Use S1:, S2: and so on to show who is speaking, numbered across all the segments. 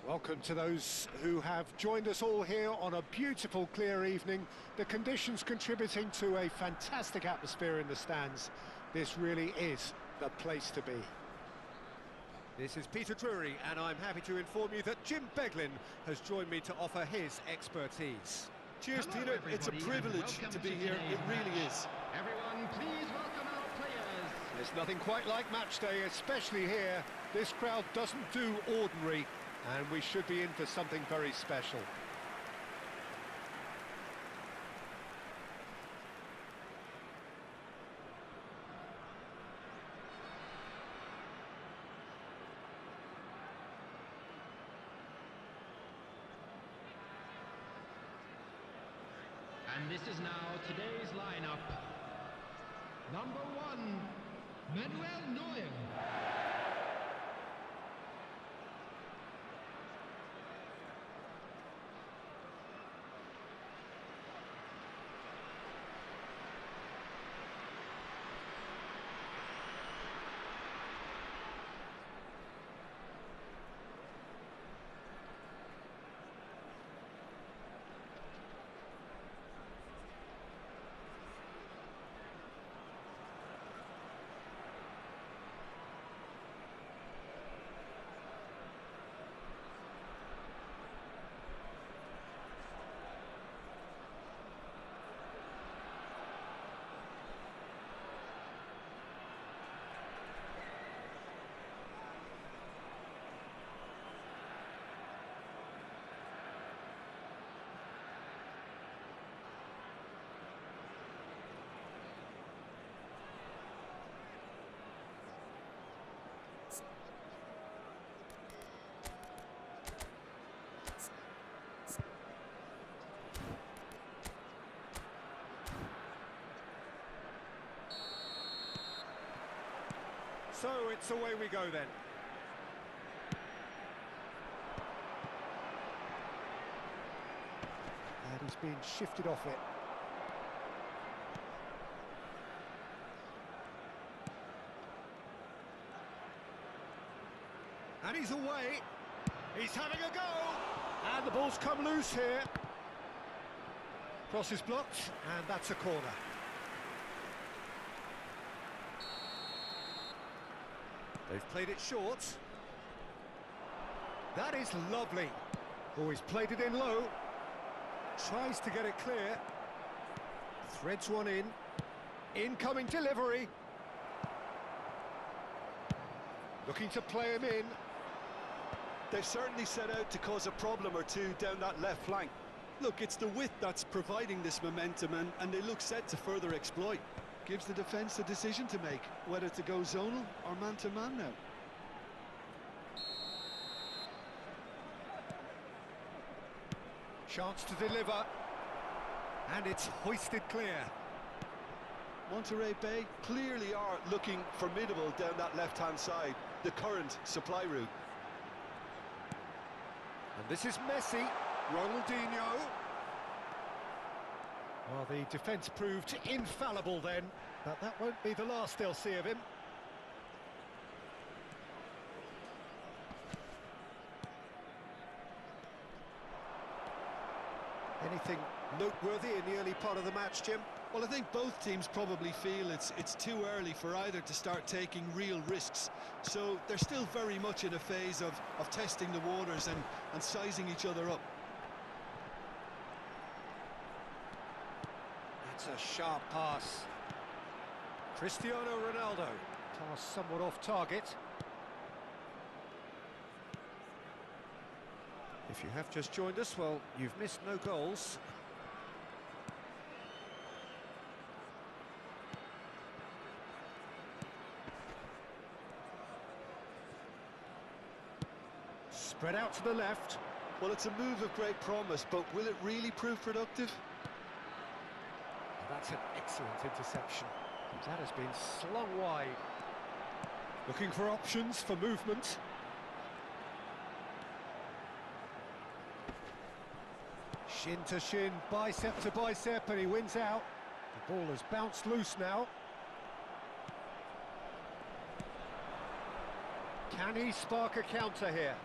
S1: Welcome to those who have joined us all here on a beautiful, clear evening. The conditions contributing to a fantastic atmosphere in the stands. This really is the place to be. This is Peter Drury, and I'm happy to inform you that Jim Beglin has joined me to offer his expertise.
S2: Cheers, Peter. It's a privilege to be here. It really is.
S3: Everyone, please welcome our players.
S1: There's nothing quite like match day, especially here. This crowd doesn't do ordinary, and we should be in for something very special.
S3: And this is now today's lineup. Number 1, Manuel Neuer.
S1: So it's away we go then. And he's been shifted off it. And he's away. He's having a go. And the ball's come loose here. Cross is blocked, and that's a corner. They've played it short. That is lovely. Oh, he's played it in low. Tries to get it clear. Threads one in. Incoming delivery. Looking to play him in.
S2: They've certainly set out to cause a problem or two down that left flank. Look, it's the width that's providing this momentum, and they look set to further exploit. Gives the defence a decision to make, whether to go zonal or man-to-man now.
S1: Chance to deliver. And it's hoisted clear.
S2: Monterey Bay clearly are looking formidable down that left-hand side, the current supply route.
S1: And this is Messi. Ronaldinho. Well, the defence proved infallible then, but that won't be the last they'll see of him. Anything noteworthy in the early part of the match, Jim?
S2: Well, I think both teams probably feel it's too early for either to start taking real risks. So they're still very much in a phase of testing the waters and sizing each other up.
S1: That's a sharp pass. Cristiano Ronaldo. Pass somewhat off target. If you have just joined us, well, you've missed no goals. Spread out to the left.
S2: Well, it's a move of great promise, but will it really prove productive?
S1: That's an excellent interception. That has been slung wide. Looking for options for movement. Shin to shin, bicep to bicep, and he wins out. The ball has bounced loose now. Can he spark a counter here?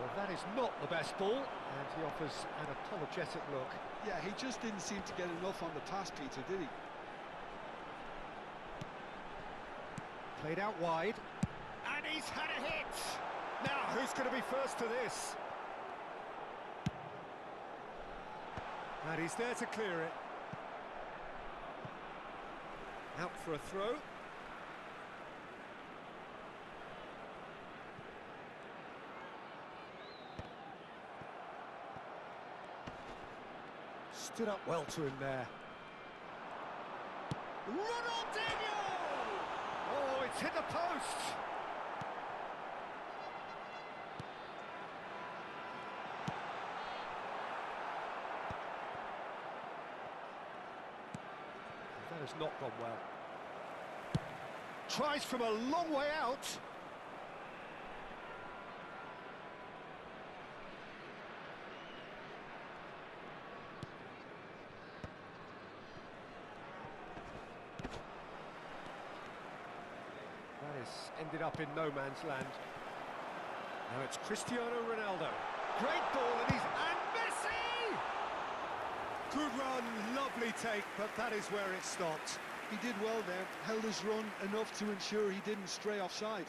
S1: Well, that is not the best ball, and he offers an apologetic look.
S2: Yeah, he just didn't seem to get enough on the pass, Peter, did he?
S1: Played out wide, and he's had a hit! Now, who's going to be first to this? And he's there to clear it. Out for a throw. Stood up well to him there. Ronaldinho! Oh, it's hit the post! That has not gone well. Tries from a long way out. That has ended up in no man's land. Now it's Cristiano Ronaldo. Great ball, and Messi! Good run, lovely take, but that is where it stopped.
S2: He did well there, held his run enough to ensure he didn't stray offside.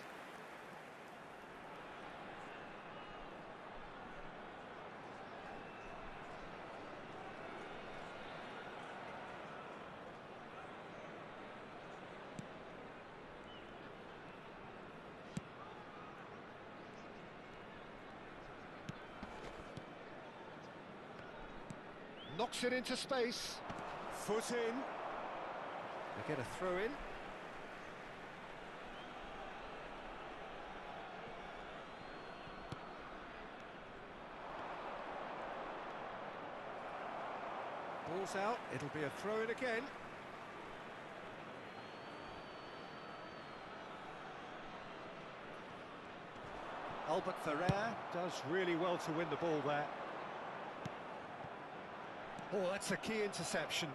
S1: Knocks it into space. Foot in. They get a throw in. Ball's out. It'll be a throw in again. Albert Ferrer does really well to win the ball there. Oh, that's a key interception.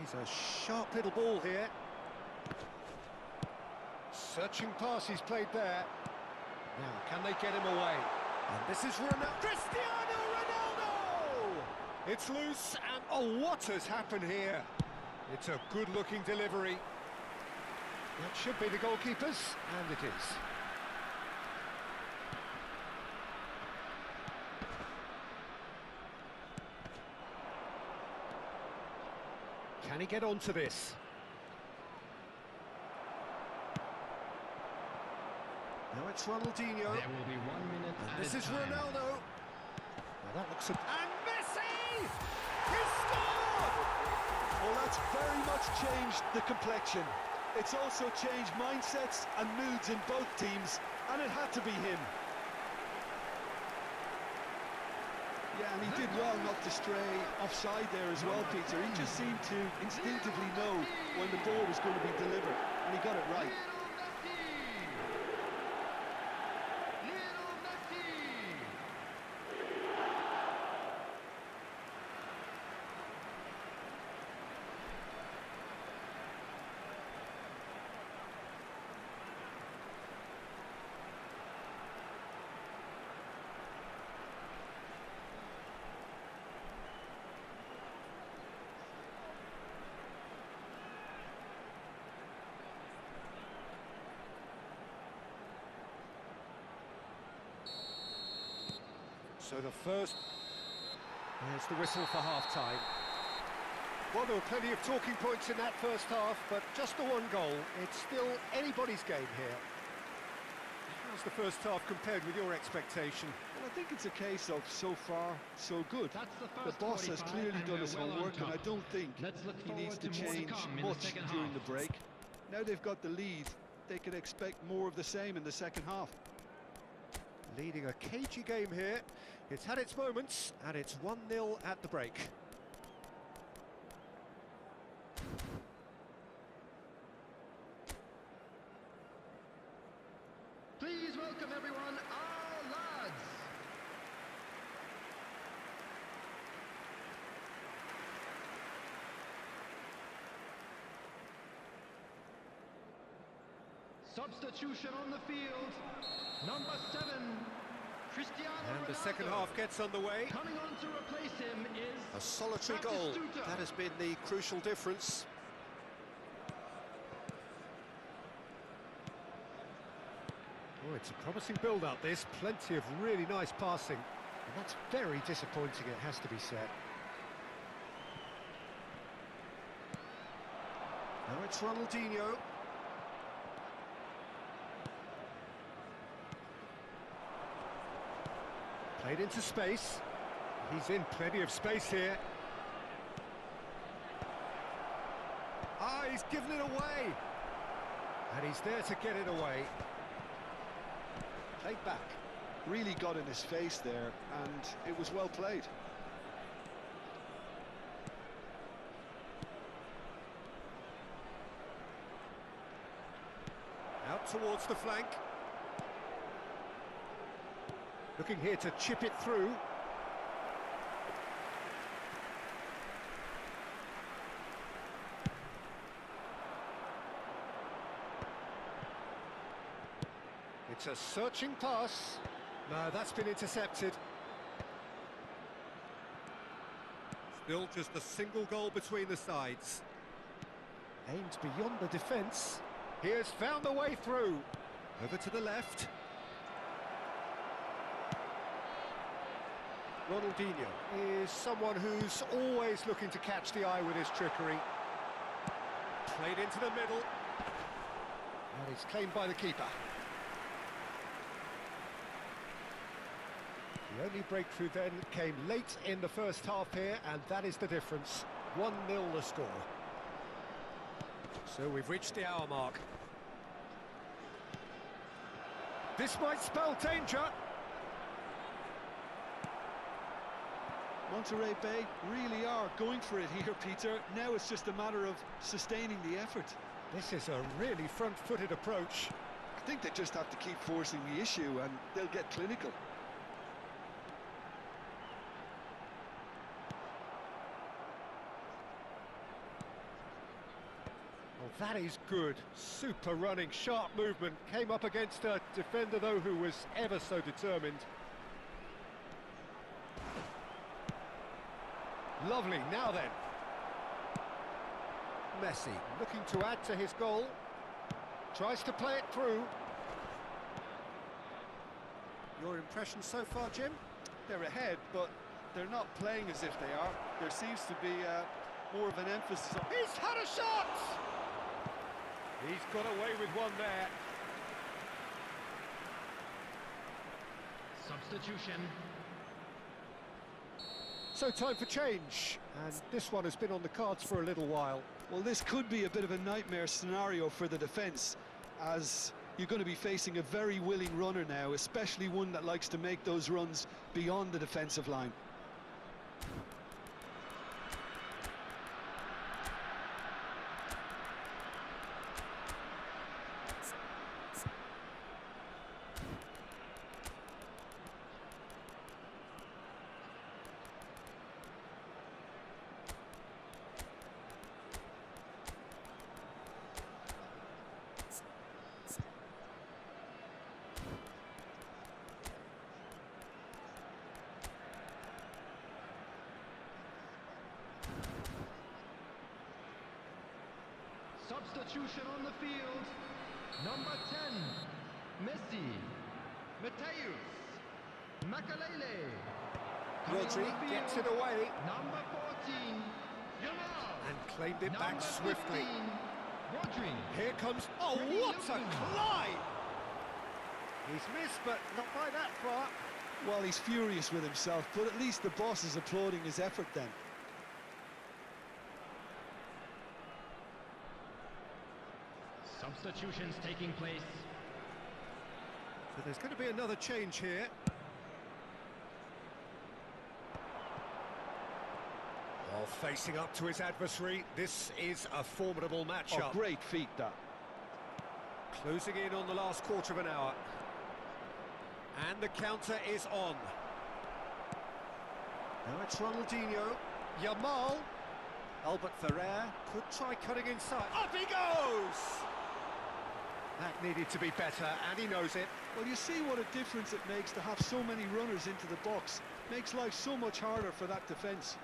S1: He's a sharp little ball here. Searching pass he's played there. Now, can they get him away? And this is Cristiano Ronaldo! It's loose, and oh, what has happened here? It's a good-looking delivery. That should be the goalkeeper's, and it is. Can he get onto this? Now it's Ronaldinho.
S3: There will be 1 minute
S1: And
S3: at
S1: this
S3: a
S1: is
S3: time.
S1: Ronaldo. Now that looks and Messi! He scored!
S2: Well, that's very much changed the complexion. It's also changed mindsets and moods in both teams, and it had to be him. Yeah, and he did well not to stray offside there as well, Peter. He just seemed to instinctively know when the ball was going to be delivered, and he got it right.
S1: So the first... There's the whistle for half-time. Well, there were plenty of talking points in that first half, but just the one goal. It's still anybody's game here. How's the first half compared with your expectation?
S2: Well, I think it's a case of so far, so good.
S3: That's the
S2: The
S3: first
S2: boss has
S3: 45
S2: clearly
S3: and
S2: done
S3: we're
S2: his
S3: well on
S2: homework, and I
S3: top.
S2: don't think
S3: Let's look
S2: he needs to
S3: forward to more to
S2: change
S3: come in the
S2: much
S3: second
S2: during
S3: half.
S2: the break. Now they've got the lead, they can expect more of the same in the second half.
S1: Leading a cagey game here. It's had its moments, and it's 1-0 at the break.
S3: Please welcome everyone, our lads. Substitution on the field. Number 7, Cristiano
S1: And the
S3: Ronaldo.
S1: second half gets underway.
S3: Coming on to replace him is
S4: A solitary goal.
S3: Batistuta.
S4: That has been the crucial difference.
S1: Oh, it's a promising build-up, this. Plenty of really nice passing. And that's very disappointing, it has to be said.
S4: Now it's Ronaldinho.
S1: Played into space. He's in plenty of space here. Ah, he's given it away. And he's there to get it away. Played back.
S2: Really got in his face there, and it was well played.
S1: Out towards the flank. Looking here to chip it through. It's a searching pass. No, that's been intercepted. Still just a single goal between the sides. Aimed beyond the defence. He has found the way through. Over to the left. Ronaldinho is someone who's always looking to catch the eye with his trickery. Played into the middle. And it's claimed by the keeper. The only breakthrough then came late in the first half here, and that is the difference. 1-0 the score. So we've reached the hour mark. This might spell danger.
S2: Monterey Bay really are going for it here, Peter. Now it's just a matter of sustaining the effort.
S1: This is a really front-footed approach.
S2: I think they just have to keep forcing the issue and they'll get clinical.
S1: Well, that is good. Super running, sharp movement. Came up against a defender, though, who was ever so determined. Lovely, now then. Messi looking to add to his goal. Tries to play it through. Your impression so far, Jim?
S2: They're ahead, but they're not playing as if they are. There seems to be more of an emphasis on...
S1: He's had a shot! He's got away with one there.
S3: Substitution.
S1: So time for change, and this one has been on the cards for a little while.
S2: Well, this could be a bit of a nightmare scenario for the defence, as you're going to be facing a very willing runner now, especially one that likes to make those runs beyond the defensive line.
S3: Substitution on the field. Number 10, Messi. Mateus. Makalele.
S1: Rodri gets it away.
S3: Number 14, Yamal.
S1: And claimed it back
S3: Number
S1: swiftly.
S3: 15, Rodri.
S1: Here comes... Oh,
S3: Pretty
S1: what a
S3: looking.
S1: climb! He's missed, but not by that far.
S2: Well, he's furious with himself, but at least the boss is applauding his effort then.
S3: Substitutions taking place.
S1: So there's going to be another change here. While facing up to his adversary, this is a formidable matchup.
S2: Oh, great feat, that.
S1: Closing in on the last quarter of an hour. And the counter is on.
S4: Now it's Ronaldinho.
S1: Yamal. Albert Ferrer could try cutting inside. Up he goes! That needed to be better, and he knows it.
S2: Well, you see what a difference it makes to have so many runners into the box. Makes life so much harder for that defence.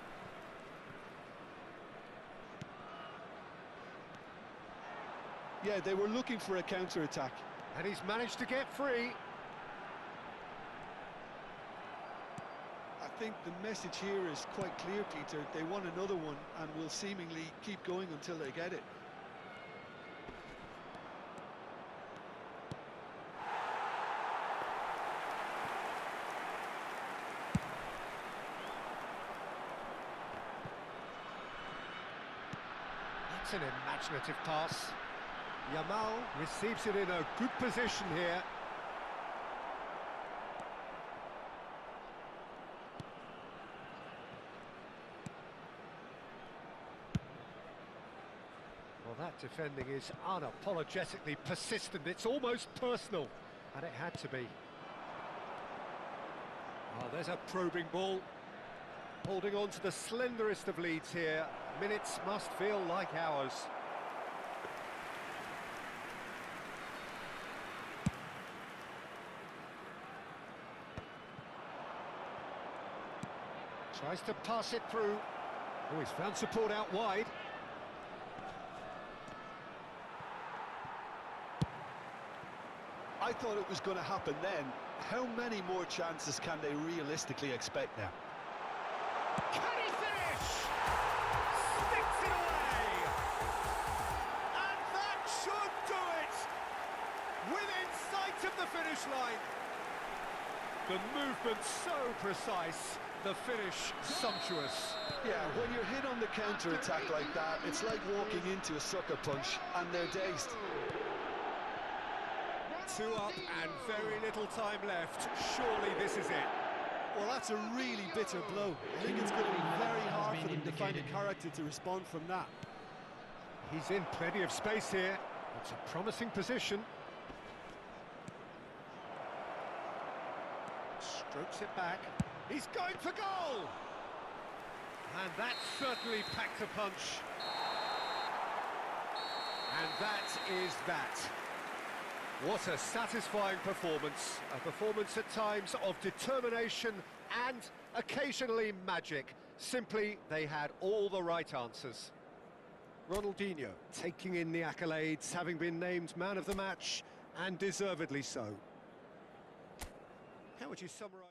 S2: Yeah, they were looking for a counter-attack.
S1: And he's managed to get free.
S2: I think the message here is quite clear, Peter. They want another one and will seemingly keep going until they get it.
S1: That's an imaginative pass. Yamal receives it in a good position here. Well, that defending is unapologetically persistent. It's almost personal, and it had to be. Oh, there's a probing ball. Holding on to the slenderest of leads here. Minutes must feel like hours. Tries to pass it through. Oh, he's found support out wide.
S2: I thought it was going to happen then. How many more chances can they realistically expect now?
S1: Can he finish? Sticks it away! And that should do it! Within sight of the finish line. The movement so precise, the finish sumptuous.
S2: Yeah, when you're hit on the counter-attack like that, it's like walking into a sucker punch and they're dazed.
S1: 2 up and very little time left. Surely this is it.
S2: Well, that's a really bitter blow. I think it's going to be very hard for them to find a character to respond from that.
S1: He's in plenty of space here. It's a promising position. Strokes it back. He's going for goal! And that certainly packed a punch. And that is that. What a satisfying performance. A performance at times of determination and occasionally magic. Simply, they had all the right answers. Ronaldinho taking in the accolades, having been named man of the match, and deservedly so. How would you summarise?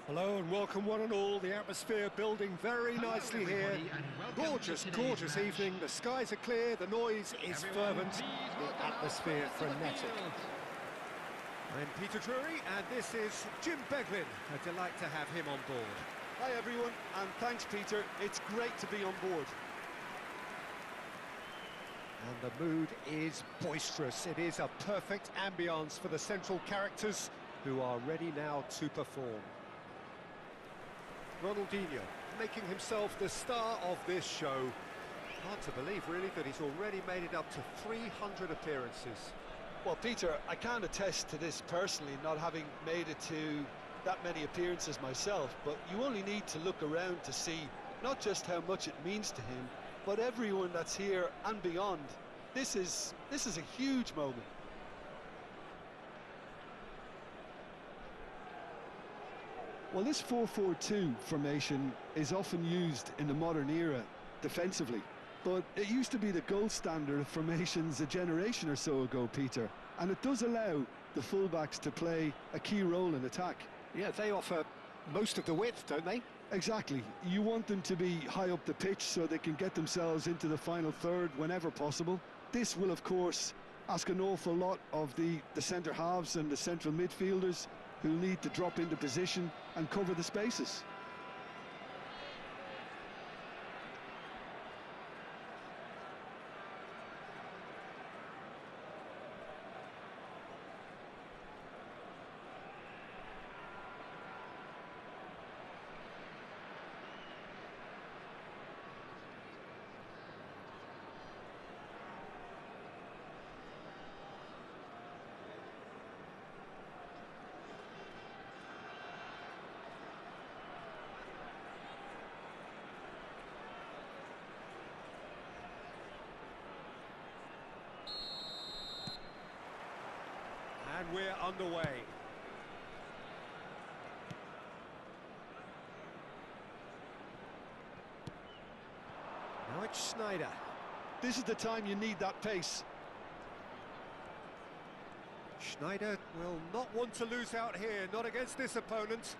S1: Hello and welcome one and all. The atmosphere building very nicely here. Gorgeous, gorgeous evening. The skies are clear, the noise is fervent, the atmosphere frenetic. I'm Peter Drury and this is Jim Beglin. A delight to have him on board.
S2: Hi everyone, and thanks Peter, it's great to be on board.
S1: And the mood is boisterous. It is a perfect ambience for the central characters who are ready now to perform. Ronaldinho making himself the star of this show. Hard to believe, really, that he's already made it up to 300 appearances.
S2: Well, Peter, I can't attest to this personally, not having made it to that many appearances myself, but you only need to look around to see not just how much it means to him, but everyone that's here and beyond. This is a huge moment. Well, this 4-4-2 formation is often used in the modern era defensively, but it used to be the gold standard of formations a generation or so ago, Peter, and it does allow the fullbacks to play a key role in attack.
S1: Yeah, they offer most of the width, don't they?
S2: Exactly. You want them to be high up the pitch so they can get themselves into the final third whenever possible. This will, of course, ask an awful lot of the centre halves and the central midfielders, who need to drop into position and cover the spaces.
S1: And we're underway. Now it's Schneider.
S2: This is the time you need that pace.
S1: Schneider will not want to lose out here, not against this opponent.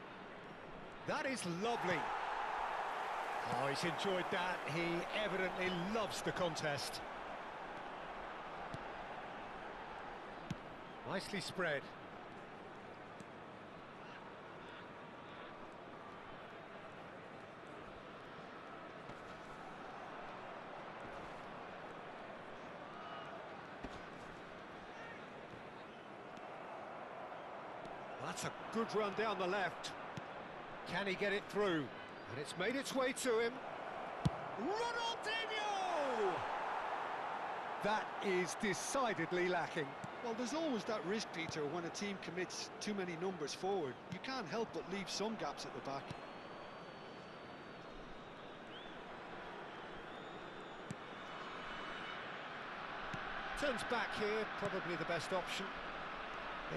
S1: That is lovely. Oh, he's enjoyed that. He evidently loves the contest. Nicely spread. That's a good run down the left. Can he get it through? And it's made its way to him. Ronaldinho! That is decidedly lacking.
S2: Well, there's always that risk, Peter, when a team commits too many numbers forward. You can't help but leave some gaps at the back.
S1: Turns back here, probably the best option.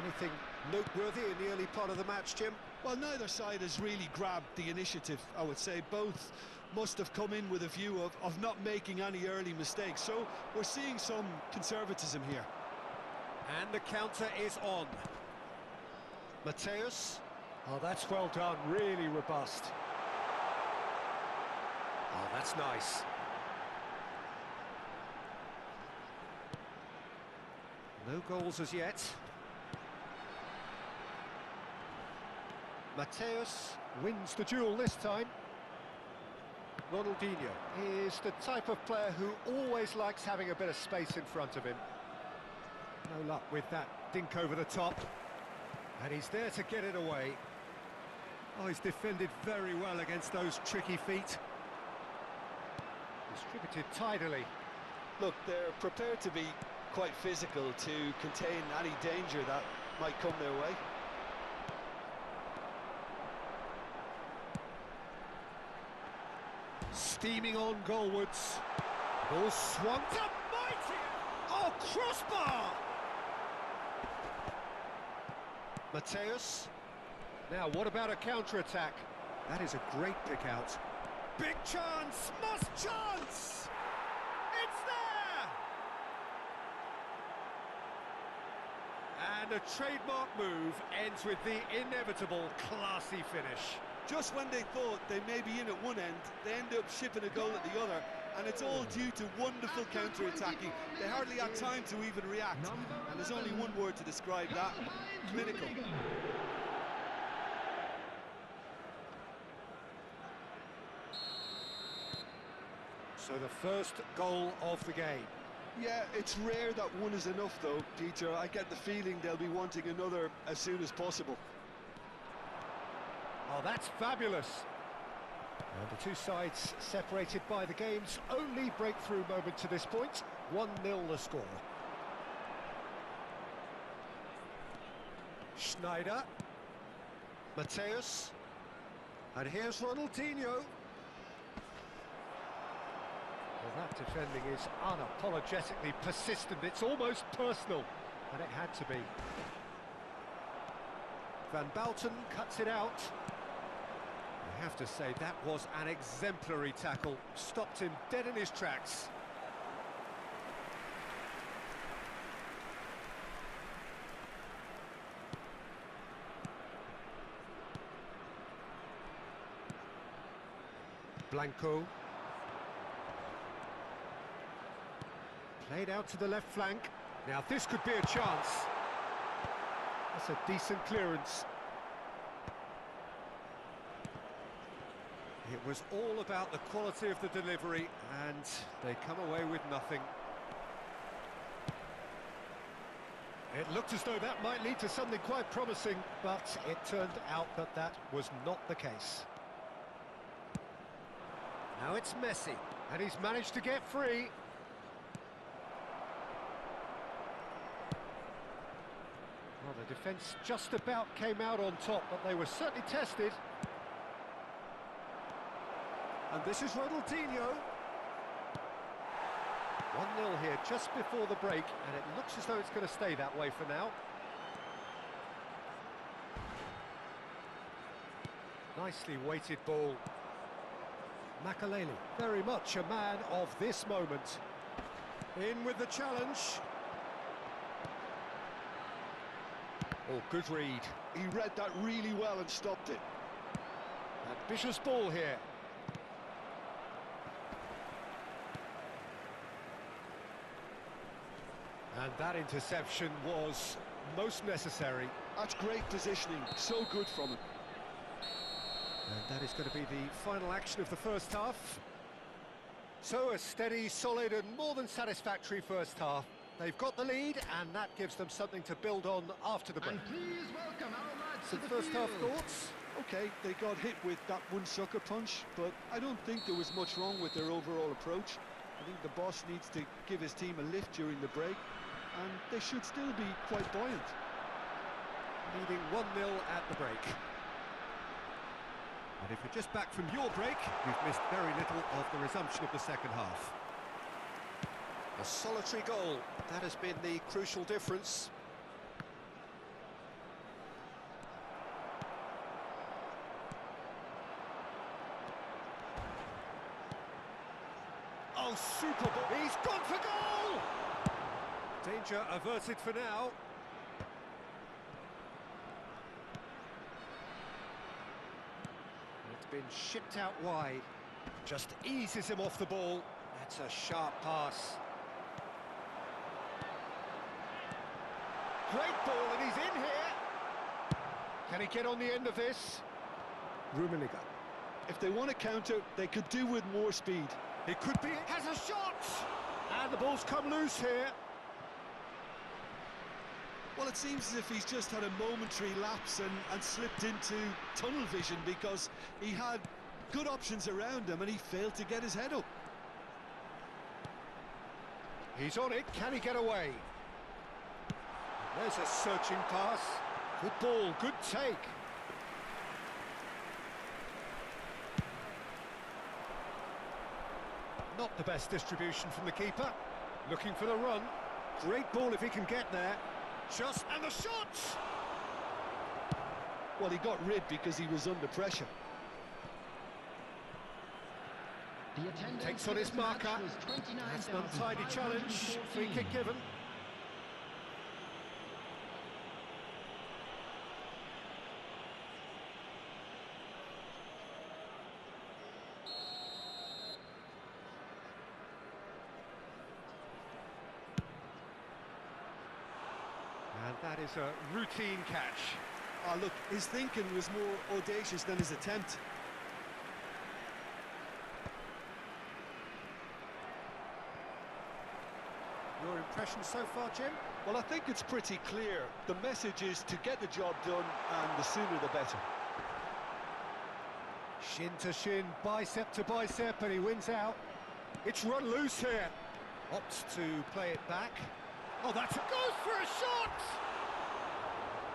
S1: Anything noteworthy in the early part of the match, Jim?
S2: Well, neither side has really grabbed the initiative, I would say. Both must have come in with a view of not making any early mistakes. So we're seeing some conservatism here.
S1: And the counter is on. Mateus. Oh, that's well done, really robust. Oh, that's nice. No goals as yet. Mateus wins the duel this time. Ronaldinho is the type of player who always likes having a bit of space in front of him. No luck with that dink over the top. And he's there to get it away. Oh, he's defended very well against those tricky feet. Distributed tidily.
S2: Look, they're prepared to be quite physical to contain any danger that might come their way.
S1: Steaming on goalwards. Ball swung to mighty! Oh, crossbar! Mateus. Now, what about a counter-attack? That is a great pick-out. Big chance! Must chance! It's there! And a trademark move ends with the inevitable classy finish.
S2: Just when they thought they may be in at one end, they end up shipping a goal at the other, and it's all due to wonderful counter-attacking. They hardly had time to even react, and there's only one word to describe that: clinical.
S1: So the first goal of the game.
S2: Yeah, it's rare that one is enough though, Peter. I get the feeling they'll be wanting another as soon as possible.
S1: Oh, that's fabulous. And the two sides separated by the game's only breakthrough moment to this point. 1-0 the score. Schneider. Mateus. And here's Ronaldinho. Well, that defending is unapologetically persistent. It's almost personal. And it had to be. Van Bouten cuts it out. I have to say, that was an exemplary tackle. Stopped him dead in his tracks. Blanco. Played out to the left flank. Now this could be a chance. That's a decent clearance. It was all about the quality of the delivery, and they come away with nothing. It looked as though that might lead to something quite promising, but it turned out that that was not the case. Now it's Messi, and he's managed to get free. Well, the defence just about came out on top, but they were certainly tested. And this is Ronaldinho. 1-0 here just before the break, and it looks as though it's going to stay that way for now. Nicely weighted ball. Makaleli, very much a man of this moment. In with the challenge. Oh, good read.
S2: He read that really well and stopped it.
S1: Ambitious ball here. And that interception was most necessary.
S2: That's great positioning, so good from him.
S1: And that is going to be the final action of the first half. So a steady, solid and more than satisfactory first half. They've got the lead and that gives them something to build on after the break.
S3: And please welcome our lads
S1: Some
S3: to the
S1: first half
S3: field.
S1: thoughts?
S2: Okay, they got hit with that one sucker punch, but I don't think there was much wrong with their overall approach. I think the boss needs to give his team a lift during the break, and they should still be quite buoyant.
S1: Leading 1-0 at the break. And if you're just back from your break, you've missed very little of the resumption of the second half.
S4: A solitary goal. That has been the crucial difference.
S1: Oh, super ball. He's gone for goal! Danger averted for now. It's been shipped out wide. Just eases him off the ball. That's a sharp pass. Great ball, and he's in here. Can he get on the end of this? Rummenigge.
S2: If they want to counter, they could do with more speed.
S1: It could be. Has a shot! And the ball's come loose here.
S2: Well, it seems as if he's just had a momentary lapse and slipped into tunnel vision because he had good options around him and he failed to get his head up.
S1: He's on it. Can he get away? There's a searching pass. Good ball, good take. Not the best distribution from the keeper. Looking for the run. Great ball if he can get there. Just, and the shot!
S2: Well, he got rid because he was under pressure.
S3: The attendance
S1: Takes on
S3: for
S1: his
S3: this match
S1: marker.
S3: was
S1: That's an untidy challenge. Free kick given. And that is a routine catch.
S2: Ah, look, his thinking was more audacious than his attempt.
S1: Your impression so far, Jim?
S2: Well, I think it's pretty clear. The message is to get the job done, and the sooner the better.
S1: Shin to shin, bicep to bicep, and he wins out. It's run loose here. Opts to play it back. Oh, that's a goes for a shot!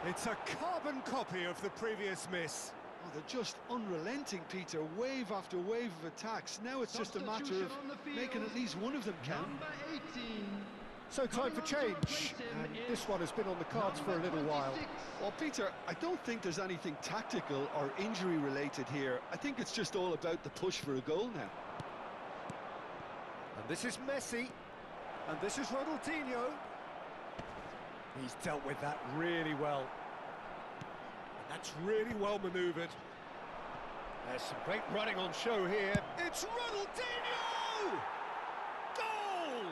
S1: It's a carbon copy of the previous miss.
S2: Oh, they're just unrelenting, Peter. Wave after wave of attacks. Now it's just a matter
S3: Substitution
S2: of
S3: on the field.
S2: making at least one of them count.
S3: Number 18.
S1: So time for
S3: Coming on to
S1: change.
S3: replace him
S1: And
S3: is
S1: this one has been on the cards for a
S3: number
S1: little while.
S3: 26.
S2: Well, Peter, I don't think there's anything tactical or injury related here. I think it's just all about the push for a goal now.
S1: And this is Messi. And this is Ronaldinho. He's dealt with that really well. And that's really well manoeuvred. There's some great running on show here. It's Ronaldinho! Goal!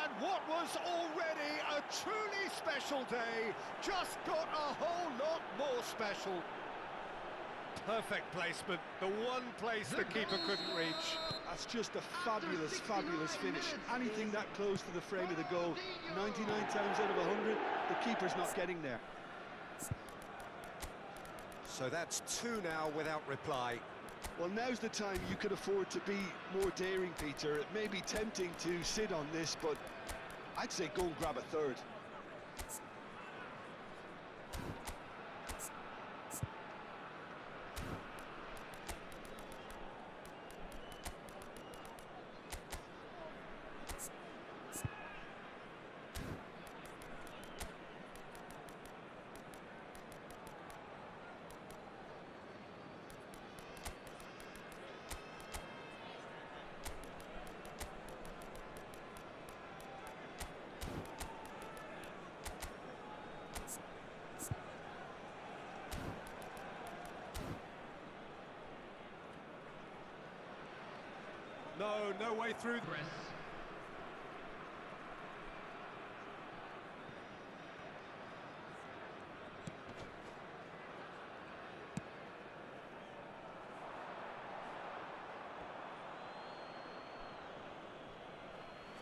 S1: And what was already a truly special day just got a whole lot more special. Perfect placement, the one place the keeper couldn't reach.
S2: That's just a fabulous, fabulous finish. Anything that close to the frame of the goal, 99 times out of 100, the keeper's not getting there.
S1: So that's two now without reply.
S2: Well, now's the time you could afford to be more daring, Peter. It may be tempting to sit on this, but I'd say go and grab a third.
S1: No, no way through.
S3: Press.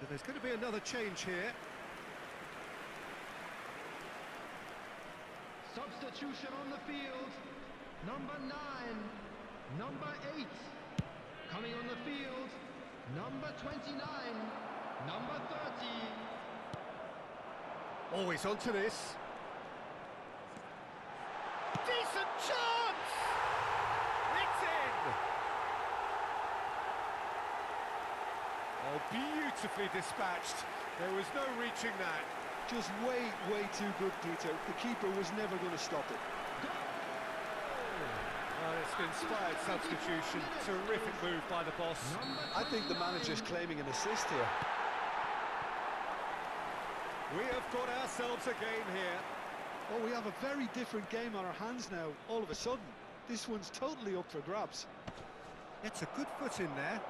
S2: So there's going to be another change here.
S3: Substitution on the field. Number 9. Number 8. Coming on the field. Number 29. Number 30.
S1: Always onto this. Decent chance! It's in! Oh, beautifully dispatched. There was no reaching that.
S2: Just way too good, Peter. The keeper was never going to stop it.
S1: Well, it's an inspired substitution. Terrific move by the boss.
S2: I think the manager's claiming an assist here.
S1: We have got ourselves a game here.
S2: Oh, we have a very different game on our hands now, all of a sudden. This one's totally up for grabs.
S1: It's a good foot in there.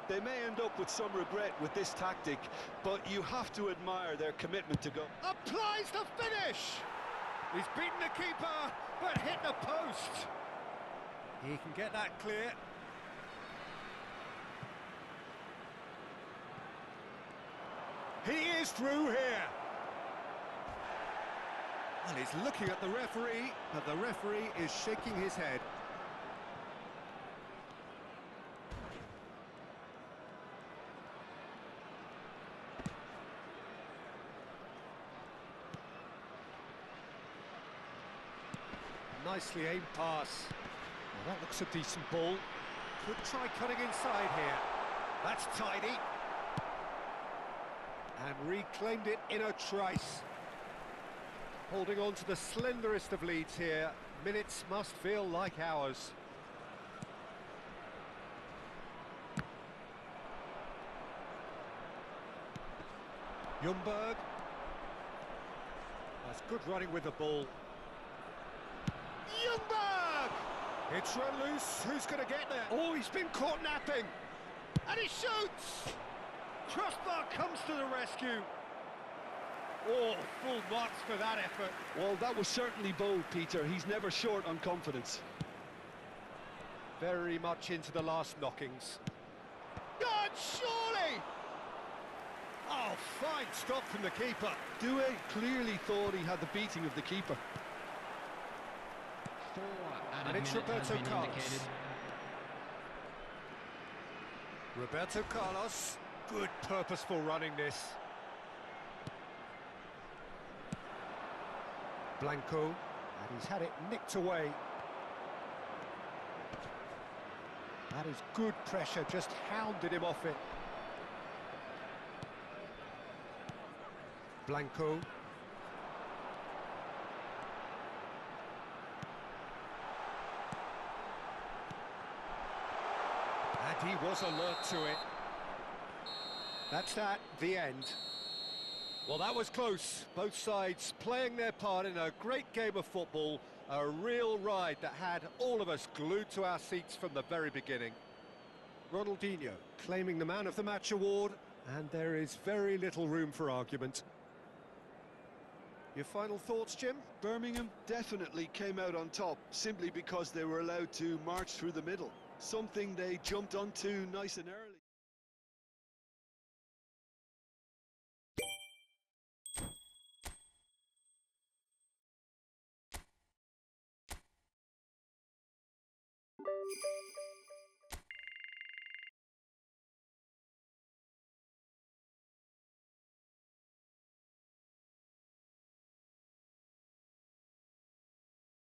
S2: They may end up with some regret with this tactic, but you have to admire their commitment to go.
S1: Applies the finish! He's beaten the keeper, but hit the post. He can get that clear. He is through here. Well, he's looking at the referee, but the referee is shaking his head. Nicely aimed pass. Well, that looks a decent ball. Could try cutting inside here. That's tidy. And reclaimed it in a trice. Holding on to the slenderest of leads here. Minutes must feel like hours. Ljungberg. That's good running with the ball. Ljungberg! It's run loose. Who's going to get there? Oh, he's been caught napping. And he shoots! Crossbar comes to the rescue. Oh, full marks for that effort.
S2: Well, that was certainly bold, Peter. He's never short on confidence.
S1: Very much into the last knockings. God, surely! Oh, fine stop from the keeper.
S2: Due clearly thought he had the beating of the keeper.
S1: And it's Roberto Carlos. Roberto Carlos. Good purposeful running this. Blanco. And he's had it nicked away. That is good pressure, just hounded him off it. Blanco. And he was alert to it. That's that, the end. Well, that was close. Both sides playing their part in a great game of football. A real ride that had all of us glued to our seats from the very beginning. Ronaldinho claiming the Man of the Match award, and there is very little room for argument. Your final thoughts, Jim?
S2: Birmingham definitely came out on top simply because they were allowed to march through the middle. Something they jumped onto nice and early.